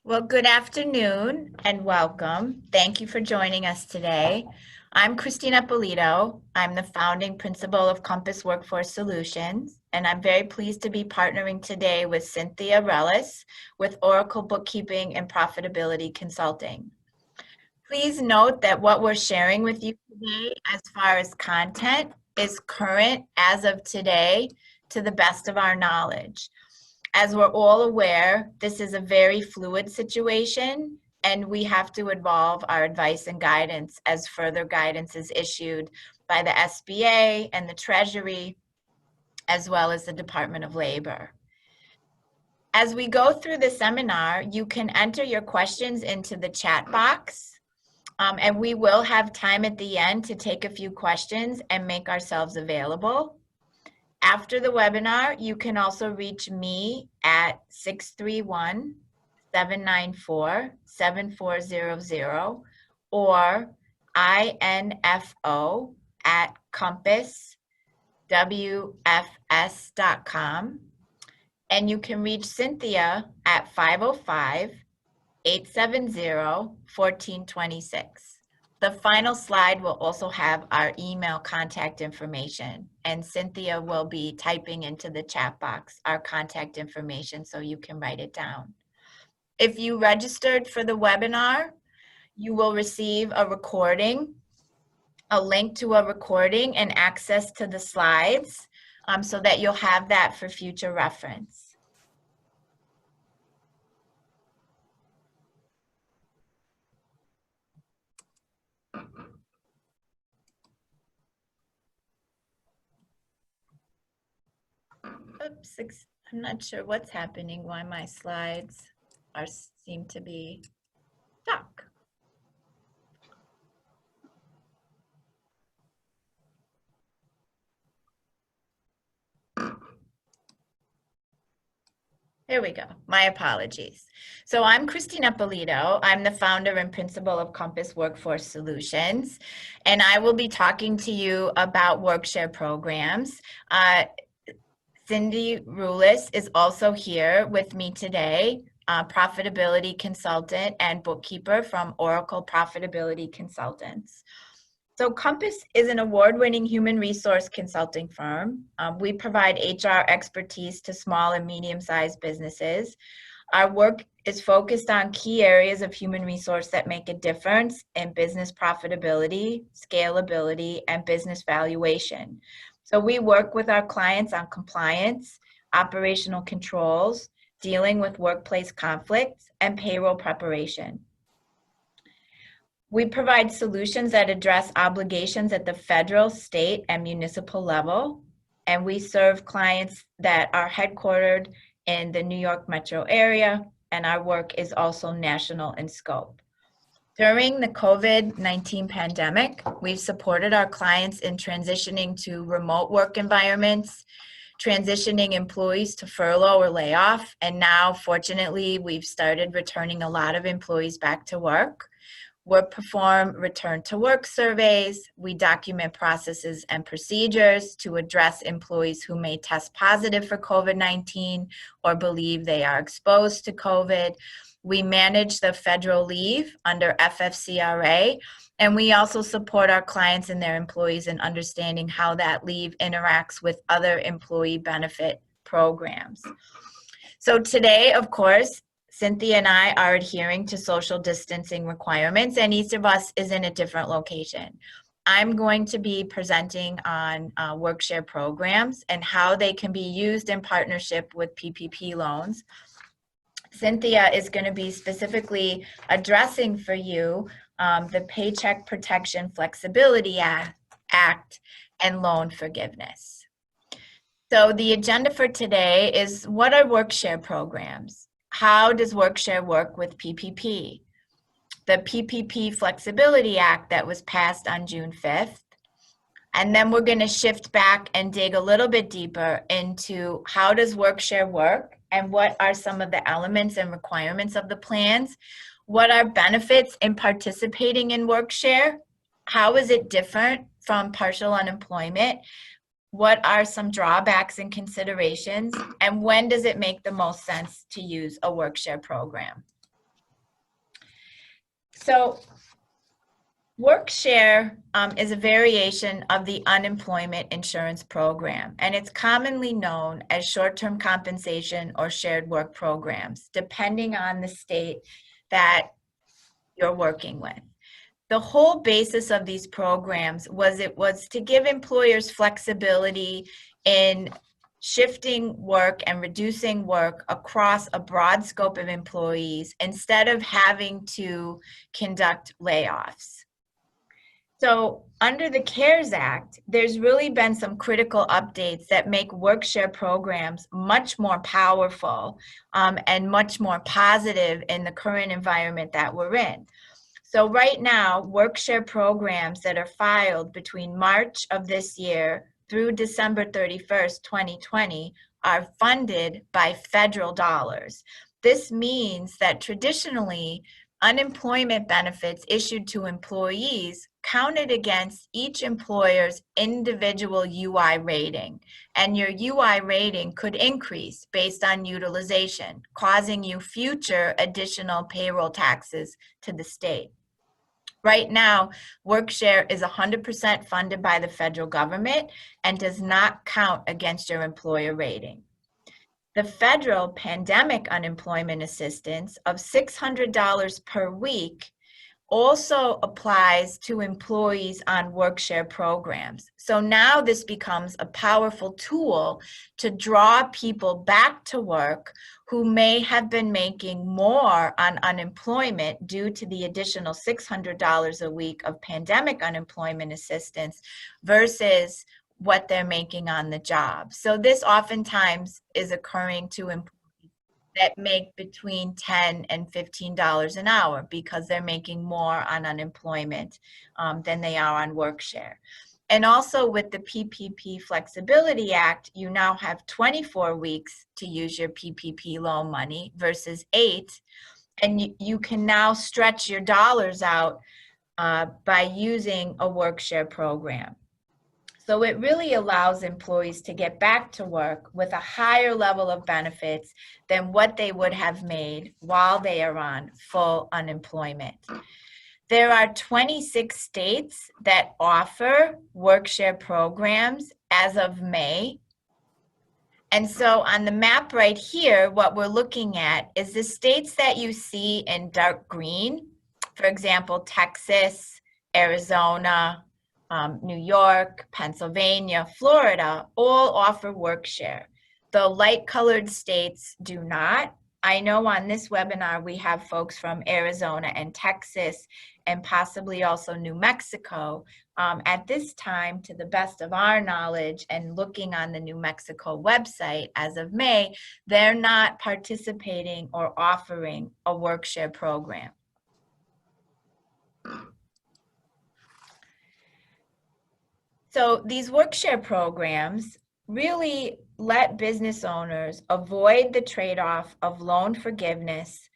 Well, good afternoon and welcome. Thank you for joining us today. I'm Christina Polito. I'm the founding principal of Compass Workforce Solutions, and I'm very pleased to be partnering today with Cynthia Rellis with Oracle Bookkeeping and Profitability Consulting. Please note that what we're sharing with you today as far as content is current as of today to the best of our knowledge. As we're all aware, this is a very fluid situation, and we have to evolve our advice and guidance as further guidance is issued by the SBA and the Treasury, as well as the Department of Labor. As we go through the seminar, you can enter your questions into the chat box, and we will have time at the end to take a few questions and make ourselves available. After the webinar, you can also reach me at 631-794-7400 or info@compasswfs.com. And you can reach Cynthia at 505-870-1426. The final slide will also have our email contact information, and Cynthia will be typing into the chat box our contact information so you can write it down. If you registered for the webinar, you will receive a recording, a link to a recording and access to the slides so that you'll have that for future reference. Oops, I'm not sure what's happening, why my slides seem to be stuck. There we go. My apologies. So I'm Christina Polito. I'm the founder and principal of Compass Workforce Solutions, and I will be talking to you about Workshare programs. Cindy Rulis is also here with me today, profitability consultant and bookkeeper from Oracle Profitability Consultants. So Compass is an award-winning human resource consulting firm. We provide HR expertise to small and medium-sized businesses. Our work is focused on key areas of human resource that make a difference in business profitability, scalability, and business valuation. So we work with our clients on compliance, operational controls, dealing with workplace conflicts, and payroll preparation. We provide solutions that address obligations at the federal, state, and municipal level, and we serve clients that are headquartered in the New York metro area, and our work is also national in scope. During the COVID-19 pandemic, we've supported our clients in transitioning to remote work environments, transitioning employees to furlough or layoff, and now, fortunately, we've started returning a lot of employees back to work. We perform return to work surveys. We document processes and procedures to address employees who may test positive for COVID-19 or believe they are exposed to COVID. We manage the federal leave under FFCRA, and we also support our clients and their employees in understanding how that leave interacts with other employee benefit programs. So today, of course, Cynthia and I are adhering to social distancing requirements, and each of us is in a different location. I'm going to be presenting on Workshare programs and how they can be used in partnership with PPP loans. Cynthia is going to be specifically addressing for you the Paycheck Protection Flexibility Act and loan forgiveness. So the agenda for today is, what are Workshare programs? How does Workshare work with PPP? The PPP Flexibility Act that was passed on June 5th. And then we're going to shift back and dig a little bit deeper into how does Workshare work and what are some of the elements and requirements of the plans? What are benefits in participating in Workshare? How is it different from partial unemployment? What are some drawbacks and considerations? And when does it make the most sense to use a Workshare program? So Workshare is a variation of the unemployment insurance program, and it's commonly known as short-term compensation or shared work programs, depending on the state that you're working with. The whole basis of these programs was to give employers flexibility in shifting work and reducing work across a broad scope of employees instead of having to conduct layoffs. So under the CARES Act, there's really been some critical updates that make Workshare programs much more powerful and much more positive in the current environment that we're in. So right now, Workshare programs that are filed between March of this year through December 31st, 2020 are funded by federal dollars. This means that traditionally, unemployment benefits issued to employees counted against each employer's individual UI rating. And your UI rating could increase based on utilization, causing you future additional payroll taxes to the state. Right now, Workshare is 100% funded by the federal government and does not count against your employer rating. The federal pandemic unemployment assistance of $600 per week also applies to employees on Workshare programs. So now this becomes a powerful tool to draw people back to work who may have been making more on unemployment due to the additional $600 a week of pandemic unemployment assistance versus what they're making on the job. So this oftentimes is occurring to employees that make between $10 and $15 an hour because they're making more on unemployment than they are on Workshare. And also with the PPP Flexibility Act, you now have 24 weeks to use your PPP loan money versus 8. And you can now stretch your dollars out by using a Workshare program. So it really allows employees to get back to work with a higher level of benefits than what they would have made while they are on full unemployment. There are 26 states that offer Workshare programs as of May. And so on the map right here, what we're looking at is the states that you see in dark green, for example, Texas, Arizona, New York, Pennsylvania, Florida, all offer Workshare. The light-colored states do not. I know on this webinar we have folks from Arizona and Texas and possibly also New Mexico. At this time, to the best of our knowledge and looking on the New Mexico website as of May, they're not participating or offering a Workshare program. So these Workshare programs really let business owners avoid the trade-off of loan forgiveness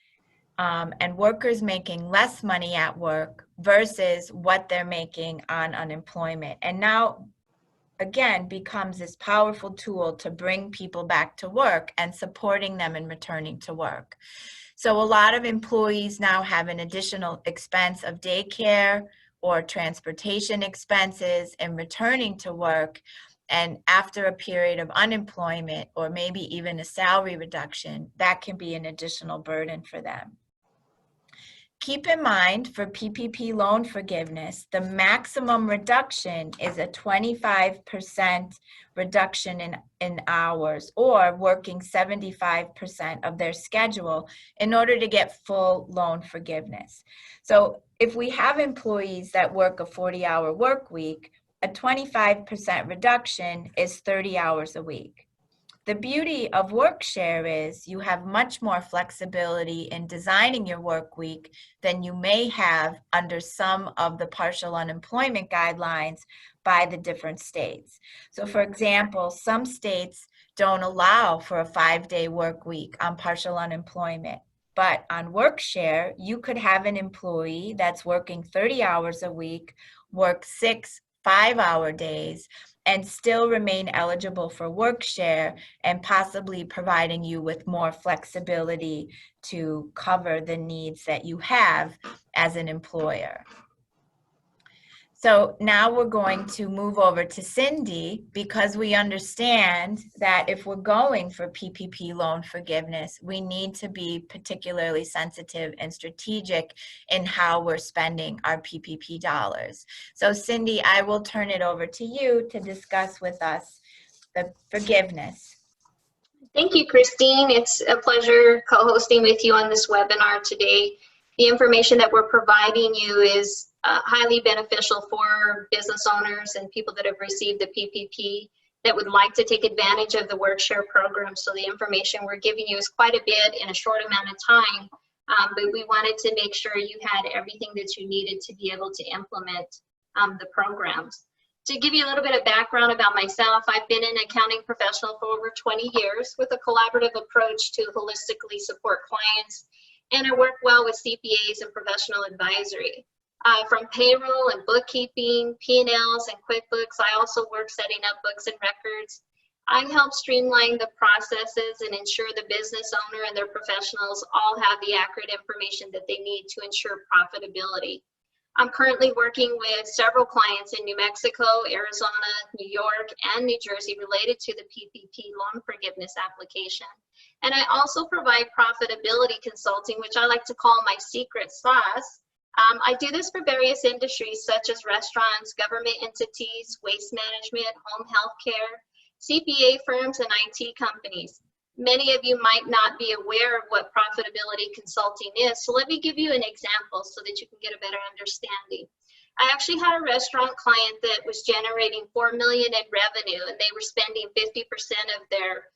and workers making less money at work versus what they're making on unemployment. And now, again, becomes this powerful tool to bring people back to work and supporting them in returning to work. So a lot of employees now have an additional expense of daycare or transportation expenses in returning to work. And after a period of unemployment or maybe even a salary reduction, that can be an additional burden for them. Keep in mind for PPP loan forgiveness, the maximum reduction is a 25% reduction in hours or working 75% of their schedule in order to get full loan forgiveness. So if we have employees that work a 40-hour work week, a 25% reduction is 30 hours a week. The beauty of Workshare is you have much more flexibility in designing your work week than you may have under some of the partial unemployment guidelines by the different states. So for example, some states don't allow for a 5-day work week on partial unemployment. But on Workshare, you could have an employee that's working 30 hours a week, work 6 5-hour days and still remain eligible for Workshare and possibly providing you with more flexibility to cover the needs that you have as an employer. So now we're going to move over to Cindy, because we understand that if we're going for PPP loan forgiveness, we need to be particularly sensitive and strategic in how we're spending our PPP dollars. So Cindy, I will turn it over to you to discuss with us the forgiveness. Thank you, Christine. It's a pleasure co-hosting with you on this webinar today. The information that we're providing you is highly beneficial for business owners and people that have received the PPP that would like to take advantage of the Workshare program. So the information we're giving you is quite a bit in a short amount of time, but we wanted to make sure you had everything that you needed to be able to implement the programs. To give you a little bit of background about myself, I've been an accounting professional for over 20 years with a collaborative approach to holistically support clients, and I work well with CPAs and professional advisory. From payroll and bookkeeping, P&Ls and QuickBooks, I also work setting up books and records. I help streamline the processes and ensure the business owner and their professionals all have the accurate information that they need to ensure profitability. I'm currently working with several clients in New Mexico, Arizona, New York, and New Jersey related to the PPP loan forgiveness application. And I also provide profitability consulting, which I like to call my secret sauce. I do this for various industries such as restaurants, government entities, waste management, home health care, CPA firms, and IT companies. Many of you might not be aware of what profitability consulting is, so let me give you an example so that you can get a better understanding. I actually had a restaurant client that was generating $4 million in revenue, and they were spending 50% of their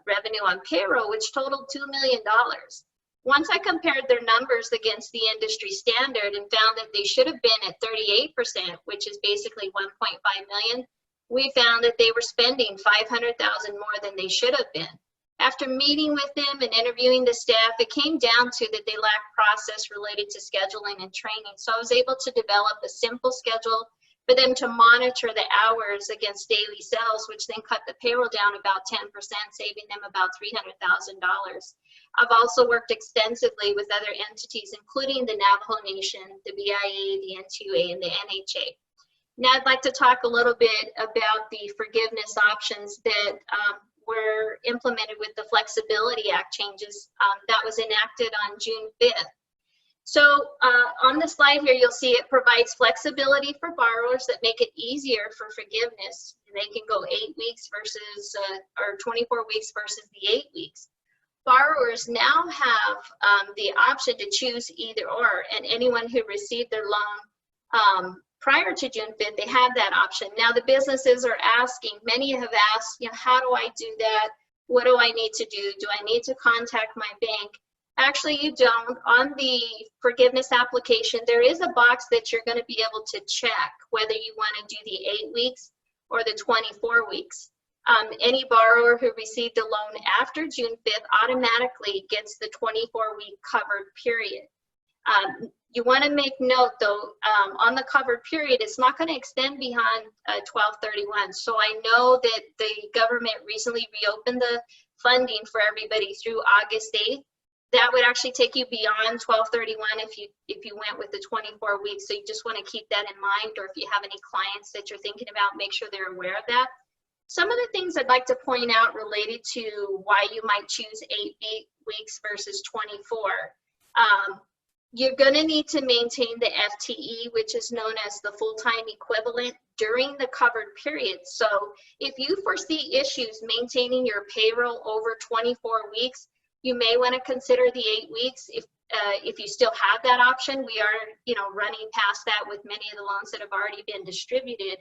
revenue on payroll, which totaled $2 million. Once I compared their numbers against the industry standard and found that they should have been at 38%, which is basically 1.5 million, we found that they were spending 500,000 more than they should have been. After meeting with them and interviewing the staff, it came down to that they lacked process related to scheduling and training. So I was able to develop a simple schedule for them to monitor the hours against daily sales, which then cut the payroll down about 10%, saving them about $300,000. I've also worked extensively with other entities, including the Navajo Nation, the BIA, the NTUA, and the NHA. Now I'd like to talk a little bit about the forgiveness options that were implemented with the Flexibility Act changes that was enacted on June 5th. So on the slide here, you'll see it provides flexibility for borrowers that make it easier for forgiveness. They can go 8 weeks versus, or 24 weeks versus the 8 weeks. Borrowers now have the option to choose either or, and anyone who received their loan prior to June 5th, they have that option. Now the businesses are asking, many have asked, how do I do that? What do I need to do? Do I need to contact my bank? Actually, you don't. On the forgiveness application, there is a box that you're going to be able to check whether you want to do the 8 weeks or the 24 weeks. Any borrower who received a loan after June 5th automatically gets the 24-week covered period. You want to make note, though, on the covered period, it's not going to extend beyond 12/31. So I know that the government recently reopened the funding for everybody through August 8th. That would actually take you beyond 12/31 if you went with the 24 weeks. So you just want to keep that in mind, or if you have any clients that you're thinking about, make sure they're aware of that. Some of the things I'd like to point out related to why you might choose 8 weeks versus 24. You're going to need to maintain the FTE, which is known as the full-time equivalent, during the covered period. So if you foresee issues maintaining your payroll over 24 weeks, you may want to consider the 8 weeks. If you still have that option, we are running past that with many of the loans that have already been distributed.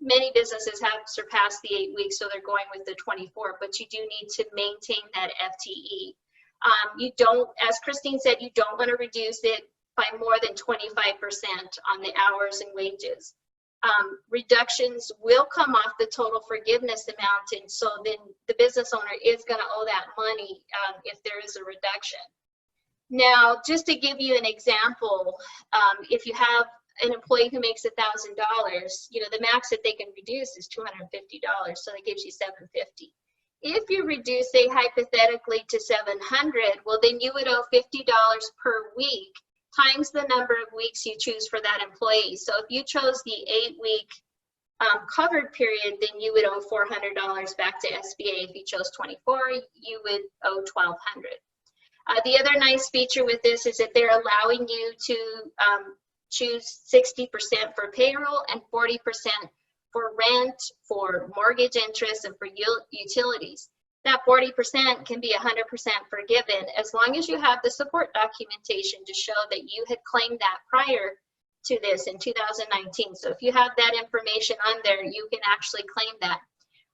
Many businesses have surpassed the 8 weeks, so they're going with the 24, but you do need to maintain that FTE. You don't, as Christine said, you don't want to reduce it by more than 25% on the hours and wages. Reductions will come off the total forgiveness amount, and so then the business owner is going to owe that money if there is a reduction. Now, just to give you an example, if you have an employee who makes $1,000, you know, the max that they can reduce is $250, so that gives you $750. If you reduce, say, hypothetically to $700, well, then you would owe $50 per week times the number of weeks you choose for that employee. So if you chose the 8-week covered period, then you would owe $400 back to SBA. If you chose 24, you would owe $1,200. The other nice feature with this is that they're allowing you to choose 60% for payroll and 40% for rent, for mortgage interest, and for utilities. That 40% can be 100% forgiven as long as you have the support documentation to show that you had claimed that prior to this in 2019. So if you have that information on there, you can actually claim that.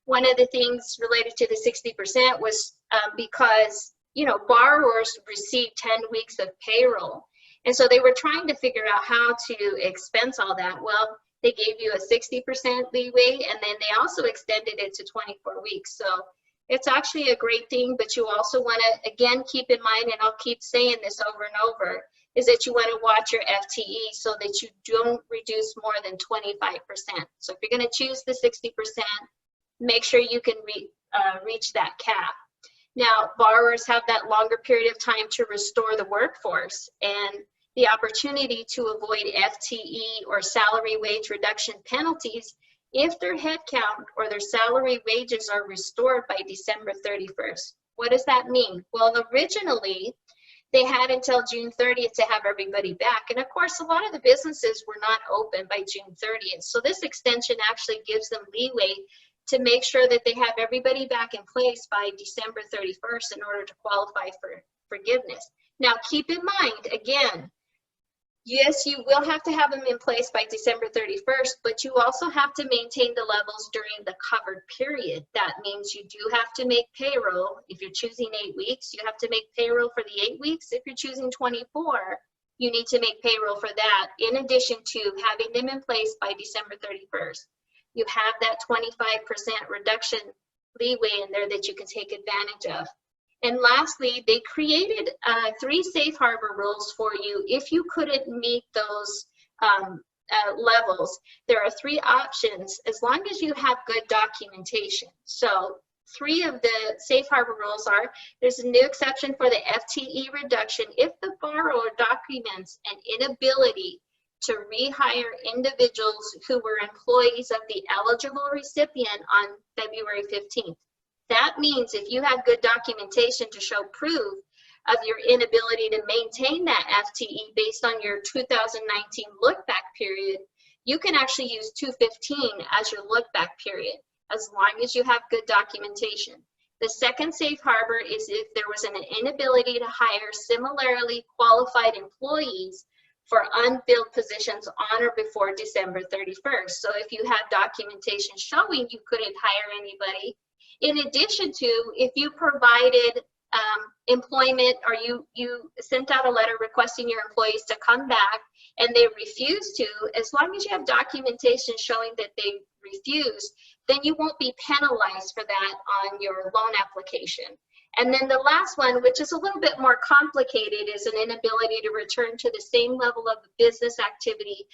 One of the things related to the 60% was because, you know, borrowers received 10 weeks of payroll. And so they were trying to figure out how to expense all that. Well, they gave you a 60% leeway, and then they also extended it to 24 weeks. So it's actually a great thing, but you also want to, again, keep in mind, and I'll keep saying this over and over, is that you want to watch your FTE so that you don't reduce more than 25%. So if you're going to choose the 60%, make sure you can reach that cap. Now, borrowers have that longer period of time to restore the workforce, and the opportunity to avoid FTE or salary wage reduction penalties if their headcount or their salary wages are restored by December 31st. What does that mean? Well, originally, they had until June 30th to have everybody back. And of course, a lot of the businesses were not open by June 30th. So this extension actually gives them leeway to make sure that they have everybody back in place by December 31st in order to qualify for forgiveness. Now, keep in mind, again, yes, you will have to have them in place by December 31st, but you also have to maintain the levels during the covered period. That means you do have to make payroll. If you're choosing 8 weeks, you have to make payroll for the 8 weeks. If you're choosing 24, you need to make payroll for that, in addition to having them in place by December 31st. You have that 25% reduction leeway in there that you can take advantage of. And lastly, they created 3 safe harbor rules for you if you couldn't meet those levels. There are 3 options as long as you have good documentation. So 3 of the safe harbor rules are: there's a new exception for the FTE reduction if the borrower documents an inability to rehire individuals who were employees of the eligible recipient on February 15th. That means if you have good documentation to show proof of your inability to maintain that FTE based on your 2019 look back period, you can actually use 215 as your look back period, as long as you have good documentation. The second safe harbor is if there was an inability to hire similarly qualified employees for unfilled positions on or before December 31st. So if you have documentation showing you couldn't hire anybody, in addition to if you provided employment, or you sent out a letter requesting your employees to come back and they refused to, as long as you have documentation showing that they refused, then you won't be penalized for that on your loan application. And then the last one, which is a little bit more complicated, is an inability to return to the same level of business activity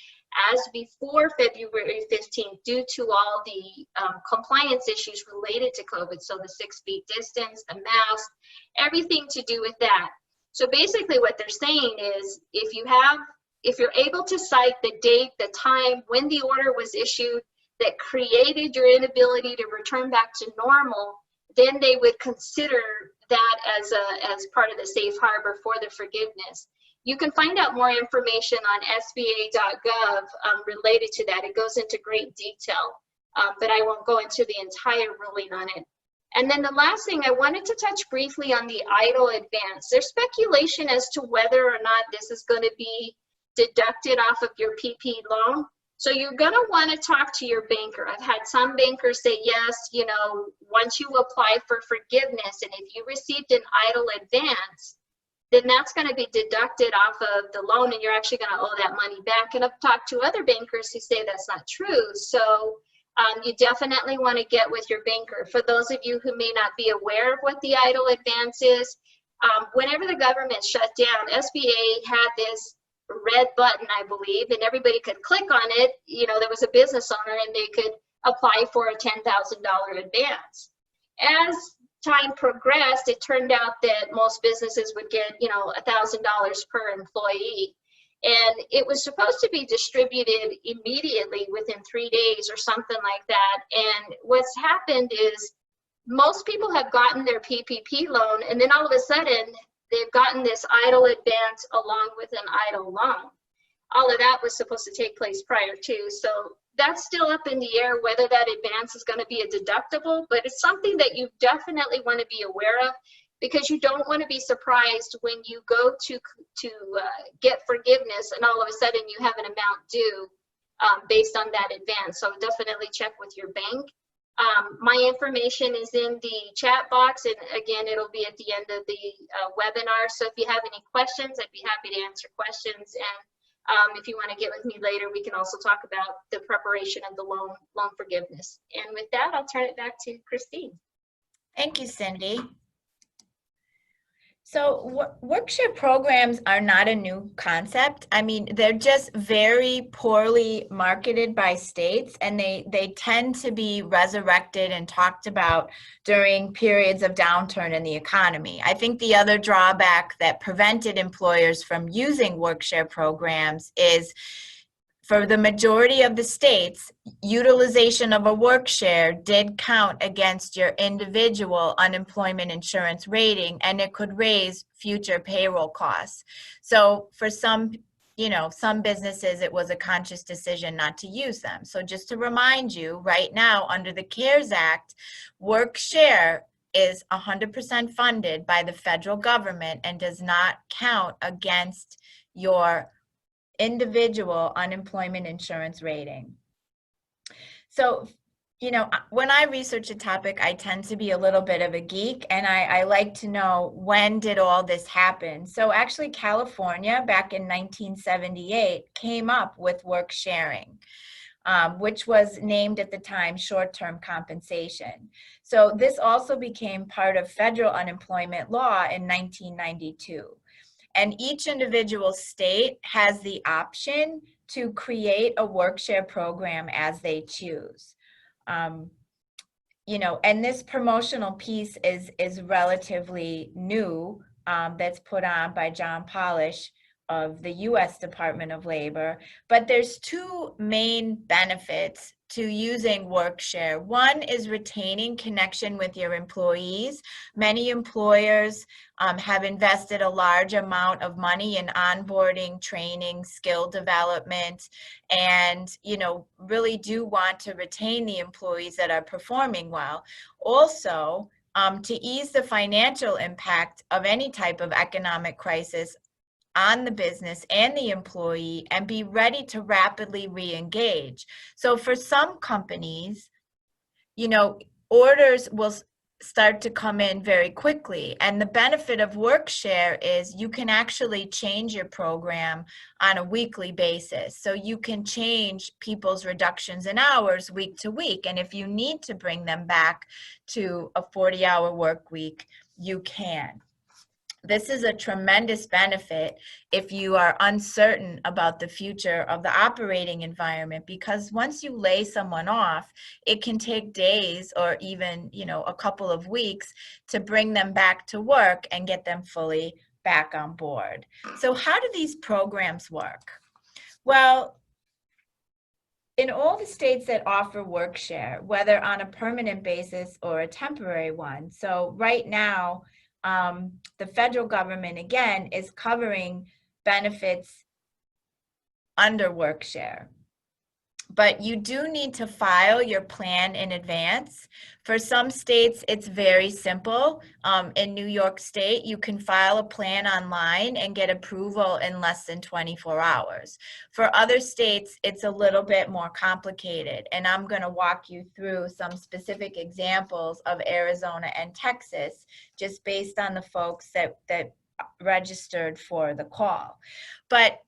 as before February 15th due to all the compliance issues related to COVID. So the 6 feet distance, the mask, everything to do with that. So basically what they're saying is if you're able to cite the date, the time, when the order was issued that created your inability to return back to normal, then they would consider that as part of the safe harbor for the forgiveness. You can find out more information on SBA.gov related to that. It goes into great detail, but I won't go into the entire ruling on it. And then the last thing, I wanted to touch briefly on the idle advance. There's speculation as to whether or not this is going to be deducted off of your PP loan. So you're going to want to talk to your banker. I've had some bankers say, yes, you know, once you apply for forgiveness and if you received an idle advance, then that's going to be deducted off of the loan and you're actually going to owe that money back. And I've talked to other bankers who say that's not true. So you definitely want to get with your banker. For those of you who may not be aware of what the idle advance is, whenever the government shut down, SBA had this red button, I believe, and everybody could click on it. You know, there was a business owner and they could apply for a $10,000 advance. As time progressed, it turned out that most businesses would get, you know, $1,000 per employee. And it was supposed to be distributed immediately within 3 days or something like that. And what's happened is most people have gotten their PPP loan, and then all of a sudden they've gotten this idle advance along with an idle loan. All of that was supposed to take place prior to. So that's still up in the air whether that advance is going to be a deductible, but it's something that you definitely want to be aware of, because you don't want to be surprised when you go to get forgiveness and all of a sudden you have an amount due based on that advance. So definitely check with your bank. My information is in the chat box, and again, it'll be at the end of the webinar. So if you have any questions, I'd be happy to answer questions. And if you want to get with me later, we can also talk about the preparation of the loan forgiveness. And with that, I'll turn it back to Christine. Thank you, Cindy. So Workshare programs are not a new concept. I mean, they're just very poorly marketed by states, and they tend to be resurrected and talked about during periods of downturn in the economy. I think the other drawback that prevented employers from using Workshare programs is, for the majority of the states, utilization of a Workshare did count against your individual unemployment insurance rating, and it could raise future payroll costs. So for some, some businesses, it was a conscious decision not to use them. So just to remind you, right now, under the CARES Act, Workshare is 100% funded by the federal government and does not count against your individual unemployment insurance rating. So, when I research a topic, I tend to be a little bit of a geek, and I like to know, when did all this happen? So actually, California back in 1978 came up with work sharing, which was named at the time short-term compensation. So this also became part of federal unemployment law in 1992. And each individual state has the option to create a Workshare program as they choose. And this promotional piece is relatively new, that's put on by John Polish of the U.S. Department of Labor. But there's two main benefits to using Workshare. One is retaining connection with your employees. Many employers have invested a large amount of money in onboarding, training, skill development, and really do want to retain the employees that are performing well. Also, to ease the financial impact of any type of economic crisis on the business and the employee, and be ready to rapidly re-engage. So for some companies, orders will start to come in very quickly. And the benefit of Workshare is you can actually change your program on a weekly basis. So you can change people's reductions in hours week to week. And if you need to bring them back to a 40-hour work week, you can. This is a tremendous benefit if you are uncertain about the future of the operating environment, because once you lay someone off, it can take days or even, a couple of weeks to bring them back to work and get them fully back on board. So how do these programs work? Well, in all the states that offer Workshare, whether on a permanent basis or a temporary one, so right now, the federal government, again, is covering benefits under Workshare. But you do need to file your plan in advance. For some states, it's very simple. In New York State, you can file a plan online and get approval in less than 24 hours. For other states, it's a little bit more complicated. And I'm going to walk you through some specific examples of Arizona and Texas, just based on the folks that registered for the call. But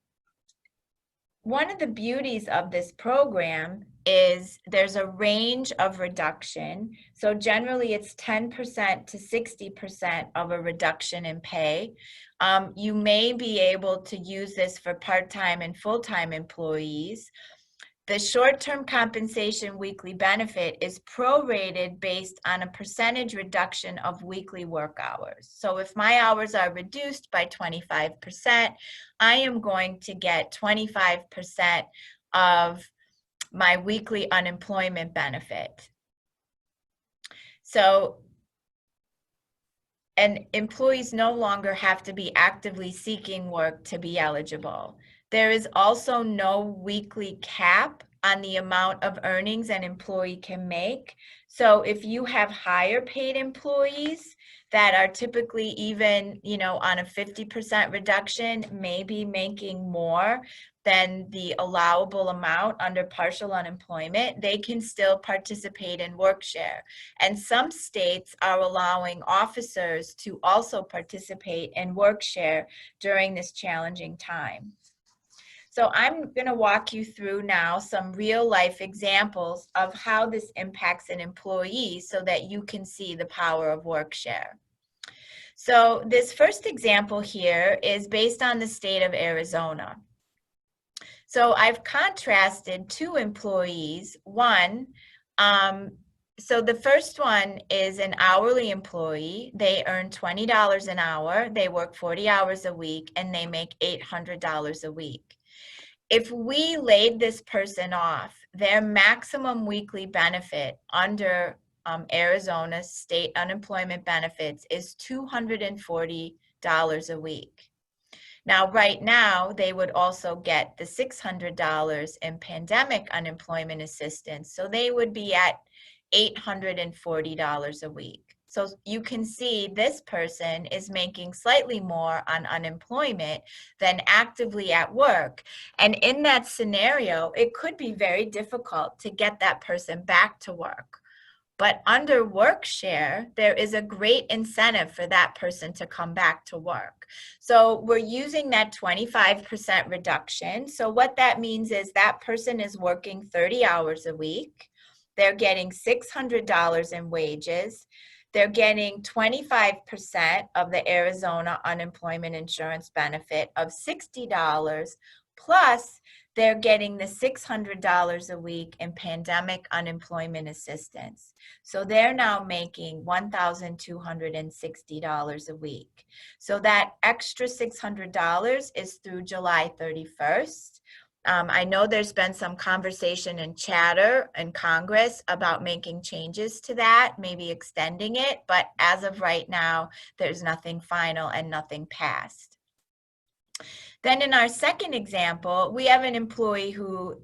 one of the beauties of this program is there's a range of reduction. So generally it's 10% to 60% of a reduction in pay. You may be able to use this for part-time and full-time employees. The short-term compensation weekly benefit is prorated based on a percentage reduction of weekly work hours. So if my hours are reduced by 25%, I am going to get 25% of my weekly unemployment benefit. So, and employees no longer have to be actively seeking work to be eligible. There is also no weekly cap on the amount of earnings an employee can make. So if you have higher paid employees that are typically even, on a 50% reduction, maybe making more than the allowable amount under partial unemployment, they can still participate in Workshare. And some states are allowing officers to also participate in Workshare during this challenging time. So I'm going to walk you through now some real life examples of how this impacts an employee so that you can see the power of Workshare. So this first example here is based on the state of Arizona. So I've contrasted two employees. One, so the first one is an hourly employee. They earn $20 an hour. They work 40 hours a week and they make $800 a week. If we laid this person off, their maximum weekly benefit under Arizona's state unemployment benefits is $240 a week. Now, right now, they would also get the $600 in pandemic unemployment assistance. So they would be at $840 a week. So you can see this person is making slightly more on unemployment than actively at work. And in that scenario, it could be very difficult to get that person back to work. But under Workshare, there is a great incentive for that person to come back to work. So we're using that 25% reduction. So what that means is that person is working 30 hours a week. They're getting $600 in wages. They're getting 25% of the Arizona unemployment insurance benefit of $60, plus they're getting the $600 a week in pandemic unemployment assistance. So they're now making $1,260 a week. So that extra $600 is through July 31st. I know there's been some conversation and chatter in Congress about making changes to that, maybe extending it, but as of right now, there's nothing final and nothing passed. Then in our second example, we have an employee who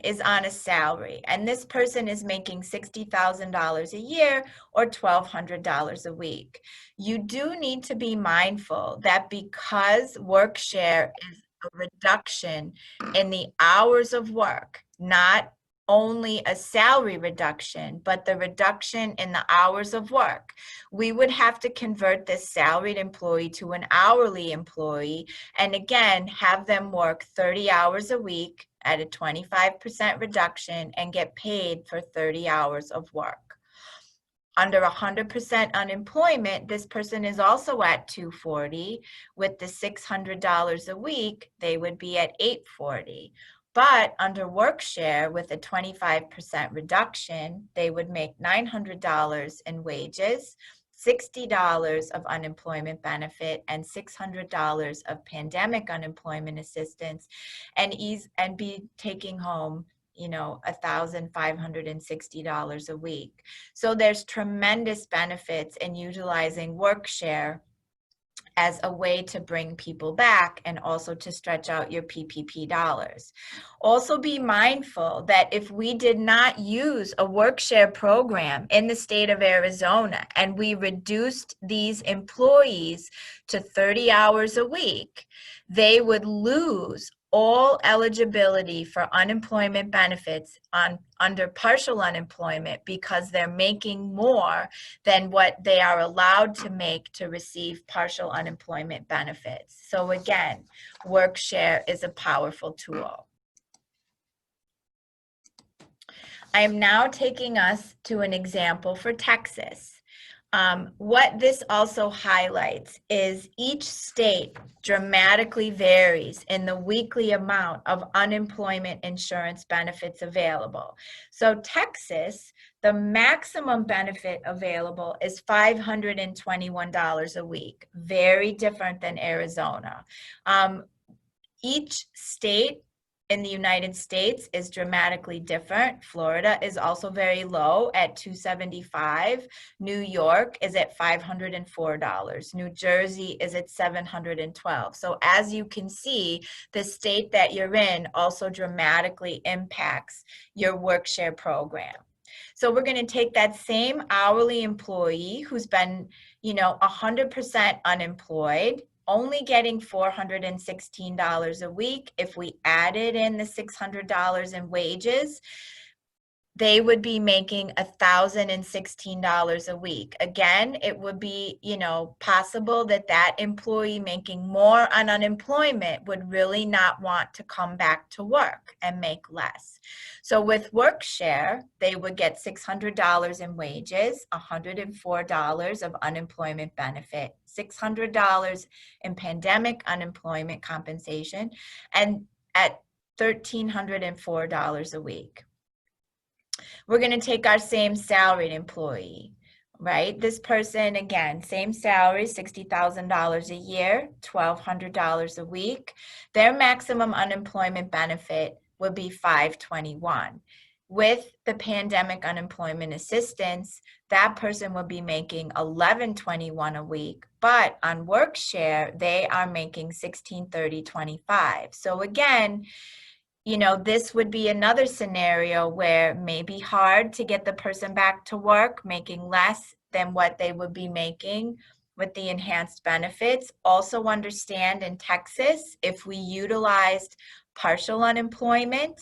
is on a salary, and this person is making $60,000 a year or $1,200 a week. You do need to be mindful that because Workshare is a reduction in the hours of work, not only a salary reduction, but the reduction in the hours of work, we would have to convert this salaried employee to an hourly employee, and again, have them work 30 hours a week at a 25% reduction and get paid for 30 hours of work. Under 100% unemployment, this person is also at $240. With the $600 a week, they would be at $840. But under Workshare, with a 25% reduction, they would make $900 in wages, $60 of unemployment benefit, and $600 of pandemic unemployment assistance, and be taking home $1,560 a week. So there's tremendous benefits in utilizing Workshare as a way to bring people back and also to stretch out your PPP dollars. Also be mindful that if we did not use a Workshare program in the state of Arizona and we reduced these employees to 30 hours a week, they would lose all eligibility for unemployment benefits under partial unemployment because they're making more than what they are allowed to make to receive partial unemployment benefits. So again, Workshare is a powerful tool. I am now taking us to an example for Texas. What this also highlights is each state dramatically varies in the weekly amount of unemployment insurance benefits available. So Texas, the maximum benefit available is $521 a week, very different than Arizona. Each state in the United States is dramatically different. Florida is also very low at $275. New York is at $504. New Jersey is at $712. So as you can see, the state that you're in also dramatically impacts your Workshare program. So we're going to take that same hourly employee who's been, 100% unemployed, only getting $416 a week. If we added in the $600 in wages, they would be making $1,016 a week. Again, it would be, possible that that employee making more on unemployment would really not want to come back to work and make less. So with Workshare, they would get $600 in wages, $104 of unemployment benefit, $600 in pandemic unemployment compensation, and at $1,304 a week. We're going to take our same salaried employee, right? This person, again, same salary, $60,000 a year, $1,200 a week. Their maximum unemployment benefit would be $521. With the pandemic unemployment assistance, that person would be making $1,121 a week, but on Workshare, they are making $1,630.25. So again, this would be another scenario where it may be hard to get the person back to work, making less than what they would be making with the enhanced benefits. Also understand in Texas, if we utilized partial unemployment,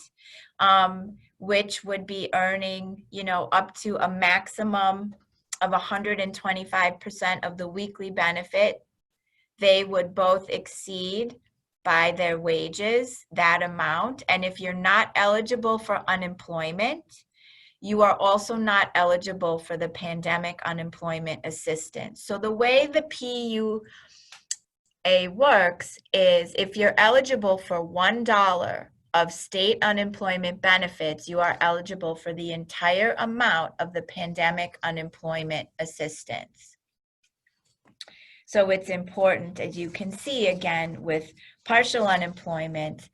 which would be earning, up to a maximum of 125% of the weekly benefit, they would both exceed by their wages that amount. And if you're not eligible for unemployment, you are also not eligible for the pandemic unemployment assistance. So the way the PUA works is if you're eligible for $1 of state unemployment benefits, you are eligible for the entire amount of the pandemic unemployment assistance. So it's important, as you can see, again, with partial unemployment,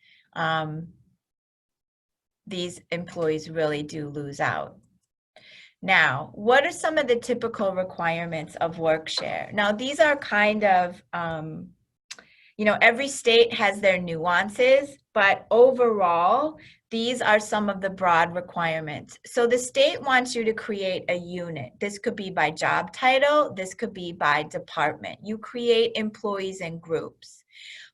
these employees really do lose out. Now, what are some of the typical requirements of Workshare? Now, these are kind of, every state has their nuances, but overall, these are some of the broad requirements. So the state wants you to create a unit. This could be by job title. This could be by department. You create employees in groups.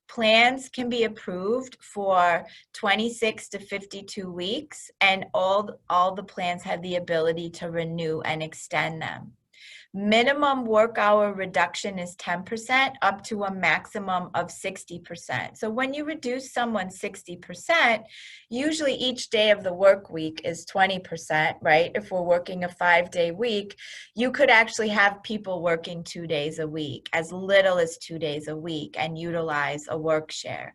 Plans can be approved for 26 to 52 weeks, and all the plans have the ability to renew and extend them. Minimum work hour reduction is 10% up to a maximum of 60%. So when you reduce someone 60%, usually each day of the work week is 20%, right? If we're working a 5-day week, you could actually have people working 2 days a week, as little as 2 days a week, and utilize a Workshare.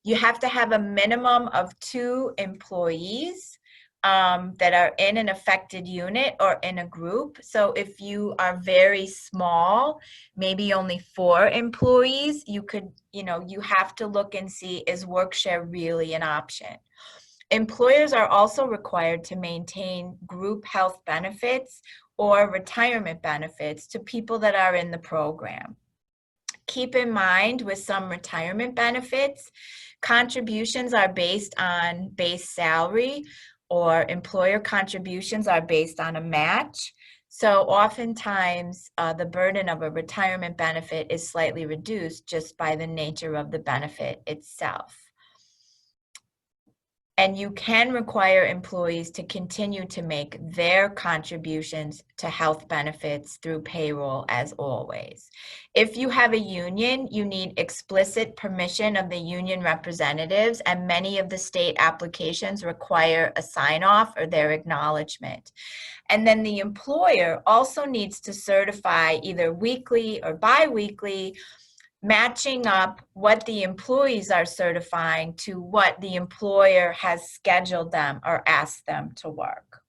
You have to have a minimum of 2 employees that are in an affected unit or in a group. So if you are very small, maybe only 4 employees, you could, you have to look and see, is Workshare really an option? Employers are also required to maintain group health benefits or retirement benefits to people that are in the program. Keep in mind, with some retirement benefits, contributions are based on base salary, or employer contributions are based on a match. So oftentimes, the burden of a retirement benefit is slightly reduced just by the nature of the benefit itself. And you can require employees to continue to make their contributions to health benefits through payroll as always. If you have a union, you need explicit permission of the union representatives, and many of the state applications require a sign-off or their acknowledgement. And then the employer also needs to certify either weekly or bi-weekly, matching up what the employees are certifying to what the employer has scheduled them or asked them to work.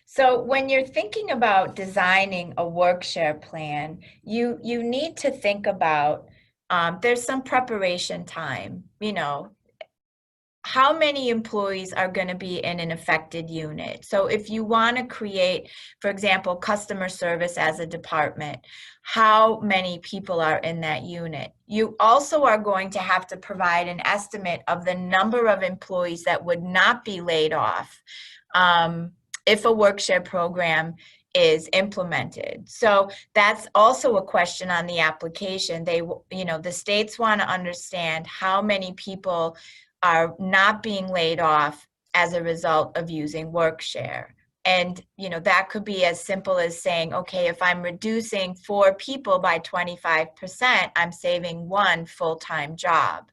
So when you're thinking about designing a Workshare plan, you need to think about, there's some preparation time, you know, how many employees are going to be in an affected unit. So if you want to create, for example, customer service as a department, how many people are in that unit? You also are going to have to provide an estimate of the number of employees that would not be laid off if a Workshare program is implemented. So that's also a question on the application. They, you know, the states want to understand how many people are not being laid off as a result of using Workshare. And, you know, that could be as simple as saying, okay, if I'm reducing 4 people by 25%, I'm saving 1 full-time job.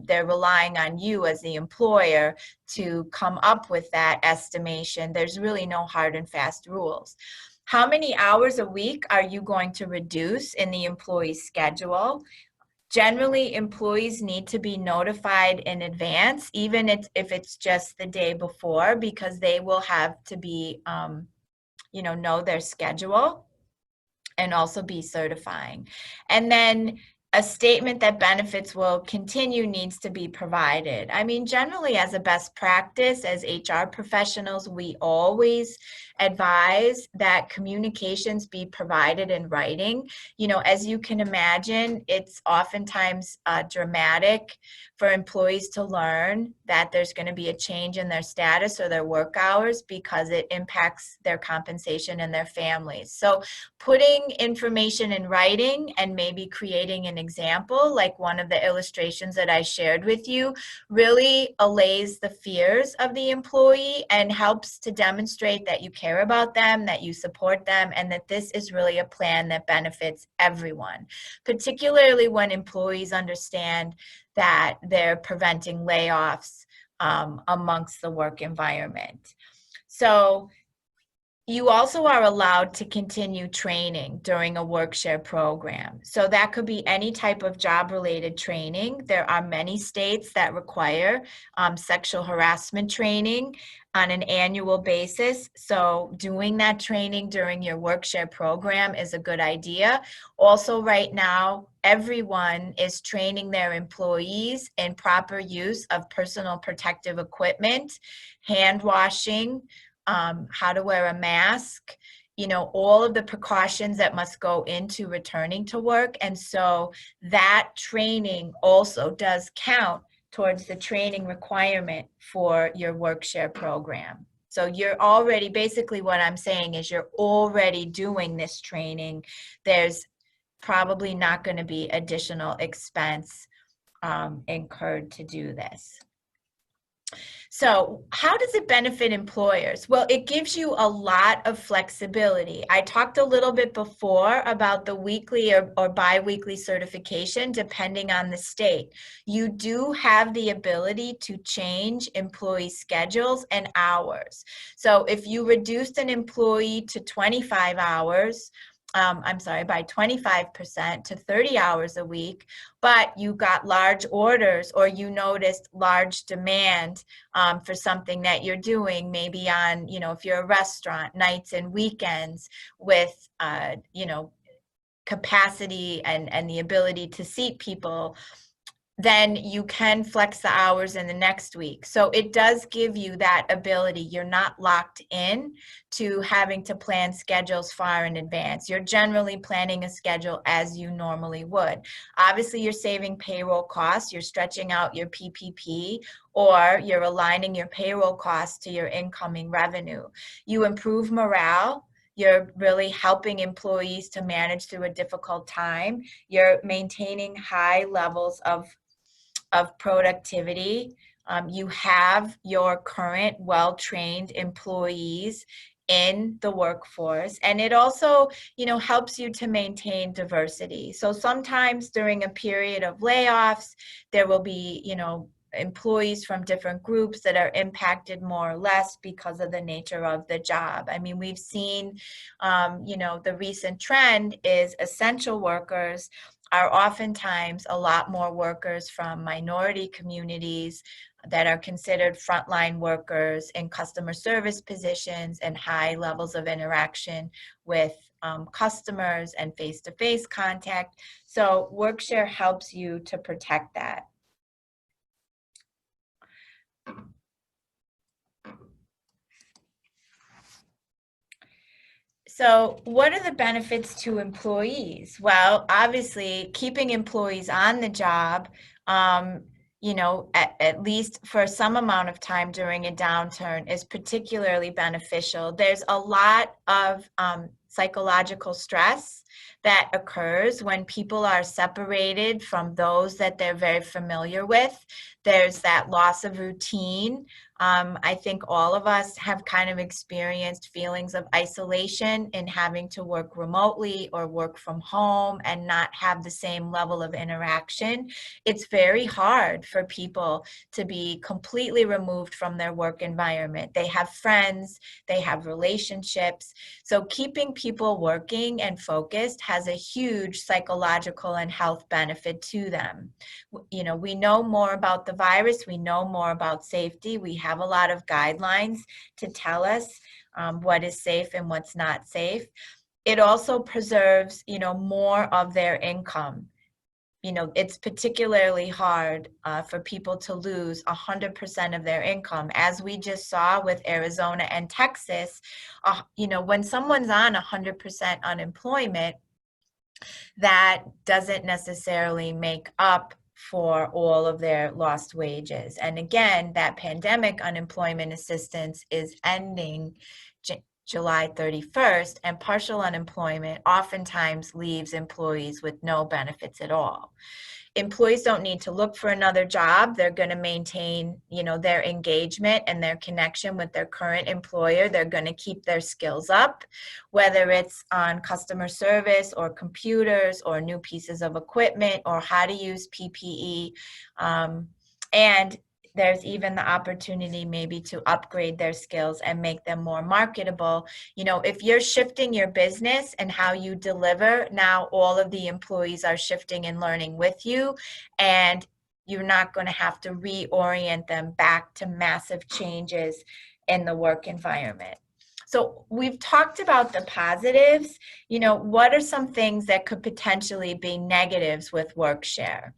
They're relying on you as the employer to come up with that estimation. There's really no hard and fast rules. How many hours a week are you going to reduce in the employee schedule? Generally, employees need to be notified in advance, even if it's just the day before, because they will have to be, you know their schedule and also be certifying. And then a statement that benefits will continue needs to be provided. I mean, generally as a best practice, as HR professionals, we always advise that communications be provided in writing. You know, as you can imagine, it's oftentimes dramatic for employees to learn that there's going to be a change in their status or their work hours because it impacts their compensation and their families. So putting information in writing and maybe creating an example, like one of the illustrations that I shared with you, really allays the fears of the employee and helps to demonstrate that you care about them, that you support them, and that this is really a plan that benefits everyone, particularly when employees understand that they're preventing layoffs amongst the work environment. So you also are allowed to continue training during a Workshare program. So that could be any type of job-related training. There are many states that require sexual harassment training on an annual basis. So doing that training during your Workshare program is a good idea. Also, right now, everyone is training their employees in proper use of personal protective equipment, hand washing, how to wear a mask, you know, all of the precautions that must go into returning to work. And so that training also does count towards the training requirement for your Workshare program. So you're already, basically what I'm saying is you're already doing this training. There's probably not going to be additional expense incurred to do this. So how does it benefit employers? Well, it gives you a lot of flexibility. I talked a little bit before about the weekly or bi-weekly certification depending on the state. You do have the ability to change employee schedules and hours. So if you reduced an employee to 25 hours, by 25% to 30 hours a week, but you got large orders or you noticed large demand for something that you're doing, maybe on, you know, if you're a restaurant, nights and weekends with, you know, capacity and the ability to seat people, then you can flex the hours in the next week. So it does give you that ability. You're not locked in to having to plan schedules far in advance. You're generally planning a schedule as you normally would. Obviously, you're saving payroll costs. You're stretching out your PPP, or you're aligning your payroll costs to your incoming revenue. You improve morale. You're really helping employees to manage through a difficult time. You're maintaining high levels of productivity. You have your current well-trained employees in the workforce, and it also, helps you to maintain diversity. So sometimes during a period of layoffs, there will be, employees from different groups that are impacted more or less because of the nature of the job. I mean, we've seen, the recent trend is essential workers are oftentimes a lot more workers from minority communities that are considered frontline workers in customer service positions and high levels of interaction with customers and face-to-face contact. So Workshare helps you to protect that. So what are the benefits to employees? Well, obviously, keeping employees on the job, at least for some amount of time during a downturn is particularly beneficial. There's a lot of psychological stress that occurs when people are separated from those that they're very familiar with. There's that loss of routine. I think all of us have kind of experienced feelings of isolation in having to work remotely or work from home and not have the same level of interaction. It's very hard for people to be completely removed from their work environment. They have friends, they have relationships. So keeping people working and focused has a huge psychological and health benefit to them. We know more about the virus, we know more about safety, we have a lot of guidelines to tell us what is safe and what's not safe. It also preserves, more of their income. It's particularly hard for people to lose 100% of their income. As we just saw with Arizona and Texas, when someone's on 100% unemployment, that doesn't necessarily make up for all of their lost wages. And again, that pandemic unemployment assistance is ending July 31st, and partial unemployment oftentimes leaves employees with no benefits at all. Employees don't need to look for another job. They're going to maintain, their engagement and their connection with their current employer. They're going to keep their skills up, whether it's on customer service or computers or new pieces of equipment or how to use PPE. And there's even the opportunity maybe to upgrade their skills and make them more marketable. If you're shifting your business and how you deliver, now all of the employees are shifting and learning with you, and you're not going to have to reorient them back to massive changes in the work environment. So we've talked about the positives. What are some things that could potentially be negatives with Workshare?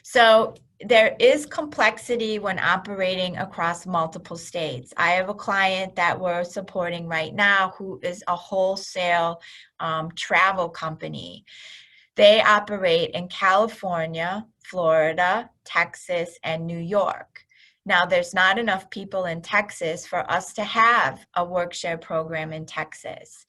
So there is complexity when operating across multiple states. I have a client that we're supporting right now who is a wholesale travel company. They operate in California, Florida, Texas, and New York. Now, there's not enough people in Texas for us to have a Workshare program in Texas.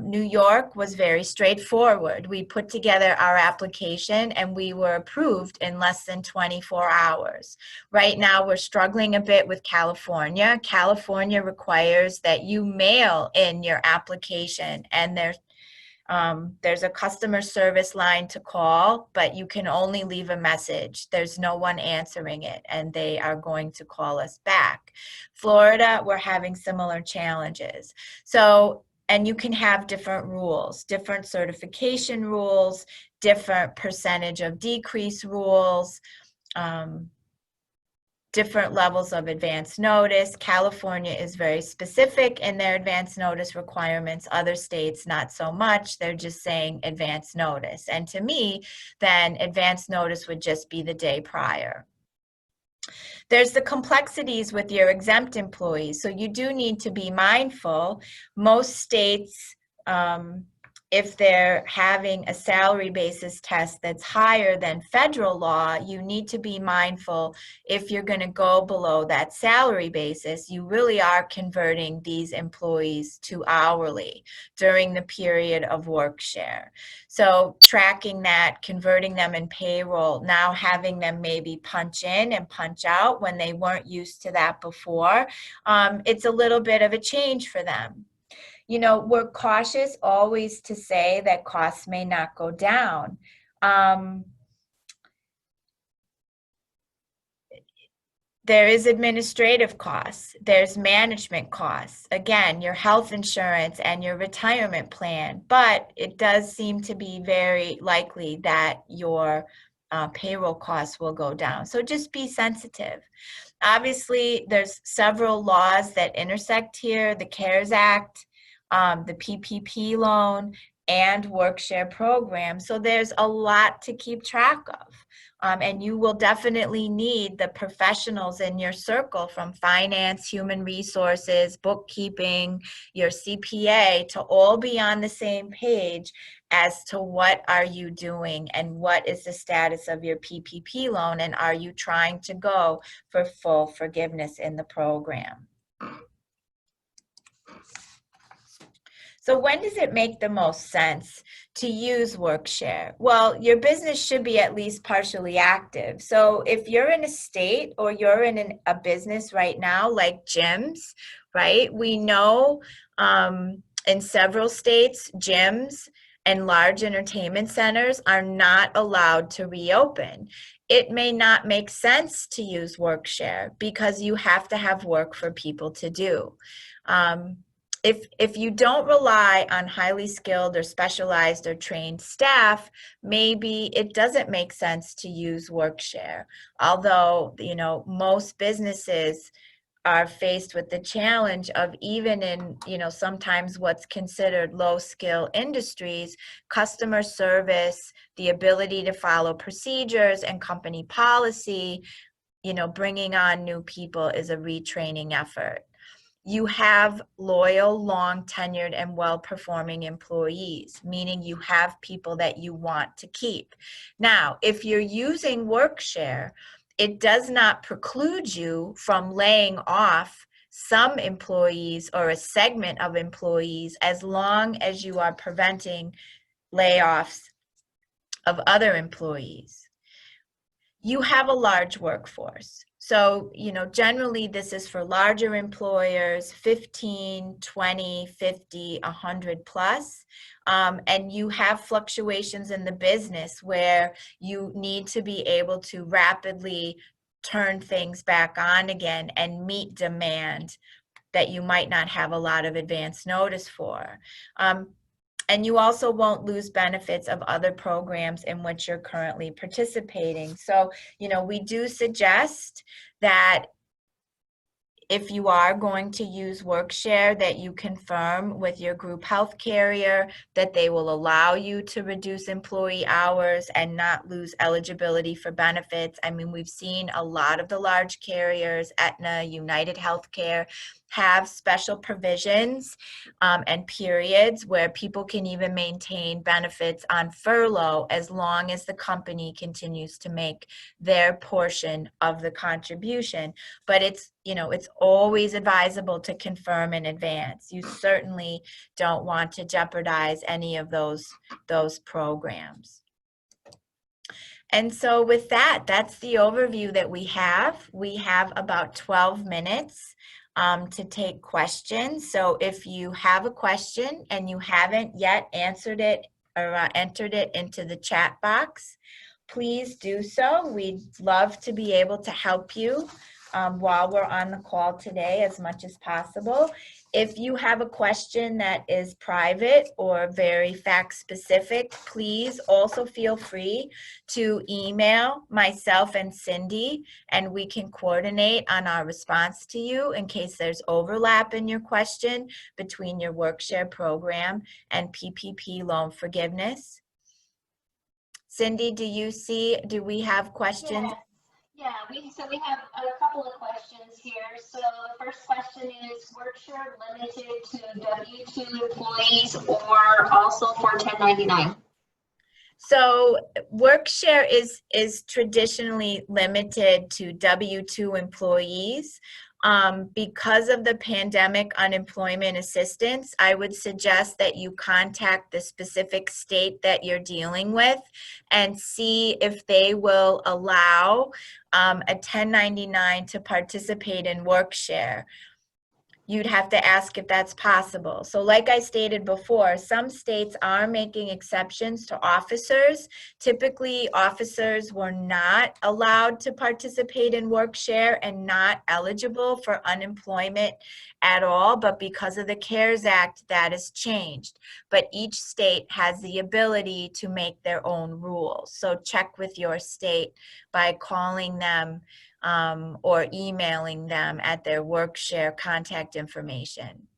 New York was very straightforward. We put together our application and we were approved in less than 24 hours. Right now, we're struggling a bit with California. California requires that you mail in your application, and there's a customer service line to call, but you can only leave a message. There's no one answering it, and they are going to call us back. Florida, we're having similar challenges. So, and you can have different rules, different certification rules, different percentage of decrease rules, different levels of advance notice. California is very specific in their advance notice requirements. Other states, not so much. They're just saying advance notice. And to me, then advance notice would just be the day prior. There's the complexities with your exempt employees. So you do need to be mindful. Most states, if they're having a salary basis test that's higher than federal law, you need to be mindful if you're going to go below that salary basis, you really are converting these employees to hourly during the period of Workshare. So tracking that, converting them in payroll, now having them maybe punch in and punch out when they weren't used to that before, it's a little bit of a change for them. You know, we're cautious always to say that costs may not go down. There is administrative costs, there's management costs, again, your health insurance and your retirement plan, but it does seem to be very likely that your payroll costs will go down. So just be sensitive. Obviously, there's several laws that intersect here, the CARES Act, the PPP loan, and Workshare program. So there's a lot to keep track of. And you will definitely need the professionals in your circle from finance, human resources, bookkeeping, your CPA to all be on the same page as to what are you doing and what is the status of your PPP loan, and are you trying to go for full forgiveness in the program. So when does it make the most sense to use Workshare? Well, your business should be at least partially active. So if you're in a state or you're in a business right now, like gyms, right? We know in several states, gyms and large entertainment centers are not allowed to reopen. It may not make sense to use Workshare because you have to have work for people to do. If you don't rely on highly skilled or specialized or trained staff, maybe it doesn't make sense to use Workshare. Although, you know, most businesses are faced with the challenge of, even in, you know, sometimes what's considered low skill industries, customer service, the ability to follow procedures and company policy, you know, bringing on new people is a retraining effort. You have loyal, long tenured and well-performing employees, meaning you have people that you want to keep. Now, if you're using Workshare, it does not preclude you from laying off some employees or a segment of employees, as long as you are preventing layoffs of other employees. You have a large workforce. So, you know, generally this is for larger employers, 15, 20, 50, 100 plus. And you have fluctuations in the business where you need to be able to rapidly turn things back on again and meet demand that you might not have a lot of advance notice for. And you also won't lose benefits of other programs in which you're currently participating. So, you know, we do suggest that if you are going to use Workshare, that you confirm with your group health carrier that they will allow you to reduce employee hours and not lose eligibility for benefits. I mean, we've seen a lot of the large carriers, Aetna, United Healthcare, have special provisions and periods where people can even maintain benefits on furlough as long as the company continues to make their portion of the contribution. But it's, you know, it's always advisable to confirm in advance. You certainly don't want to jeopardize any of those programs. And so with that, that's the overview that we have. We have about 12 minutes to take questions. So if you have a question and you haven't yet answered it or entered it into the chat box, please do so. We'd love to be able to help you while we're on the call today as much as possible. If you have a question that is private or very fact specific, please also feel free to email myself and Cindy, and we can coordinate on our response to you in case there's overlap in your question between your Workshare program and PPP loan forgiveness. Cindy, do we have questions? Yeah, we have a couple of questions here. So the first question is, Workshare limited to W-2 employees or also for 1099? So Workshare is traditionally limited to W-2 employees. Because of the pandemic unemployment assistance, I would suggest that you contact the specific state that you're dealing with and see if they will allow a 1099 to participate in Workshare. You'd have to ask if that's possible. So like I stated before, some states are making exceptions to officers. Typically, officers were not allowed to participate in Workshare and not eligible for unemployment at all, but because of the CARES Act, that has changed. But each state has the ability to make their own rules. So check with your state by calling them or emailing them at their Workshare contact information.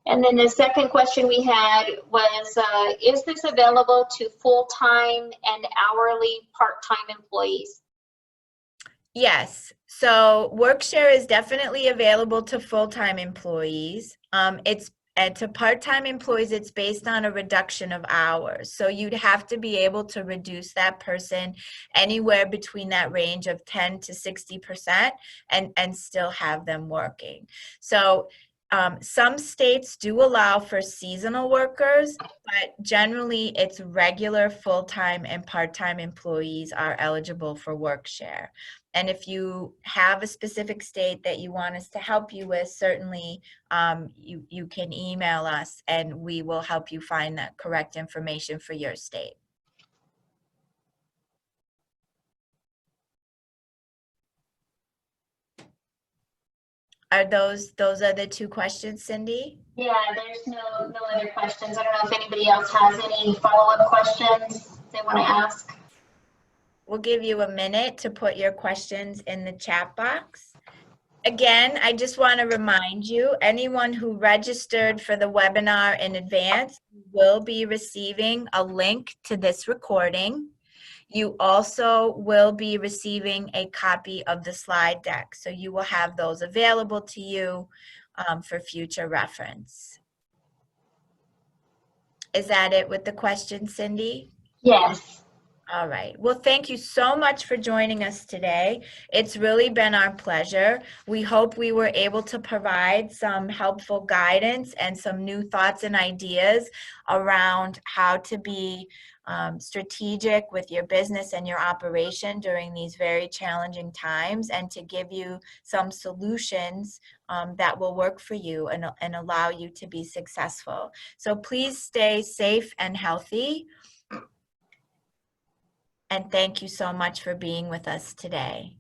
And then the second question we had was, is this available to full-time and hourly part-time employees? Yes, so Workshare is definitely available to full-time employees. And to part-time employees, it's based on a reduction of hours. So you'd have to be able to reduce that person anywhere between that range of 10 to 60% and still have them working. So some states do allow for seasonal workers, but generally it's regular full-time and part-time employees are eligible for Workshare. And if you have a specific state that you want us to help you with, certainly you can email us and we will help you find the correct information for your state. Are those are the two questions, Cindy? Yeah, there's no other questions. I don't know if anybody else has any follow-up questions they want to ask. We'll give you a minute to put your questions in the chat box. Again, I just want to remind you, anyone who registered for the webinar in advance will be receiving a link to this recording. You also will be receiving a copy of the slide deck, so you will have those available to you for future reference. Is that it with the question, Cindy? Yes. All right. Well, thank you so much for joining us today. It's really been our pleasure. We hope we were able to provide some helpful guidance and some new thoughts and ideas around how to be strategic with your business and your operation during these very challenging times, and to give you some solutions that will work for you and allow you to be successful. So please stay safe and healthy. And thank you so much for being with us today.